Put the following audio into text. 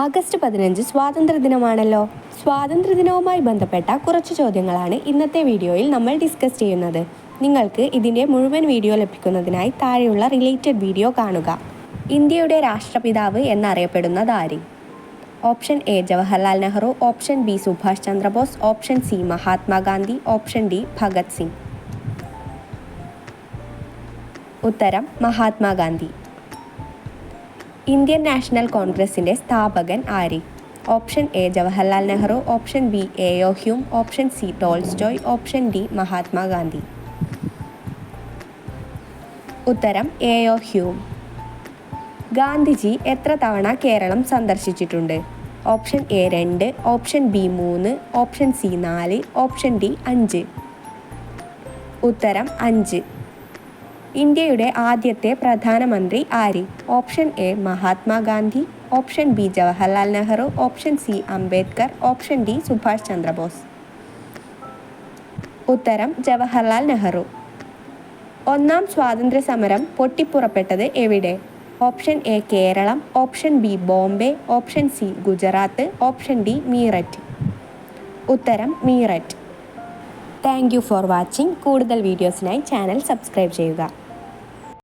August 15 സ്വാതന്ത്ര്യദിനമാണല്ലോ. സ്വാതന്ത്ര്യദിനവുമായി ബന്ധപ്പെട്ട കുറച്ച് ചോദ്യങ്ങളാണ് ഇന്നത്തെ വീഡിയോയിൽ നമ്മൾ ഡിസ്കസ് ചെയ്യുന്നത്. നിങ്ങൾക്ക് ഇതിൻ്റെ മുഴുവൻ വീഡിയോ ലഭിക്കുന്നതിനായി താഴെയുള്ള റിലേറ്റഡ് വീഡിയോ കാണുക. ഇന്ത്യയുടെ രാഷ്ട്രപിതാവ് എന്നറിയപ്പെടുന്നത് ആര്? Option A Jawaharlal Nehru, option B Subhash Chandra Bose, option C Mahatma Gandhi, option D Bhagat Singh. ഉത്തരം മഹാത്മാഗാന്ധി. ഇന്ത്യൻ നാഷണൽ കോൺഗ്രസിൻ്റെ സ്ഥാപകൻ ആര്? Option A Jawaharlal Nehru, option B A O. Hume, option C Tolstoy, option D Mahatma Gandhi. ഉത്തരം എ.ഒ. ഹ്യൂം. ഗാന്ധിജി എത്ര തവണ കേരളം സന്ദർശിച്ചിട്ടുണ്ട്? Option A 2, option B 3, option C 4, option D 5. ഉത്തരം 5. ഇന്ത്യയുടെ ആദ്യത്തെ പ്രധാനമന്ത്രി ആര്? Option A Mahatma Gandhi, option B Jawaharlal Nehru, option C Ambedkar, option D Subhash Chandra Bose. ഉത്തരം ജവഹർലാൽ നെഹ്റു. ഒന്നാം സ്വാതന്ത്ര്യ സമരം പൊട്ടിപ്പുറപ്പെട്ടത് എവിടെ? Option A Keralam, option B Bombay, option C Gujarat, option D Meerut. ഉത്തരം Meerut. Thank you for watching. കൂടുതൽ വീഡിയോസിനായി ചാനൽ സബ്സ്ക്രൈബ് ചെയ്യുക.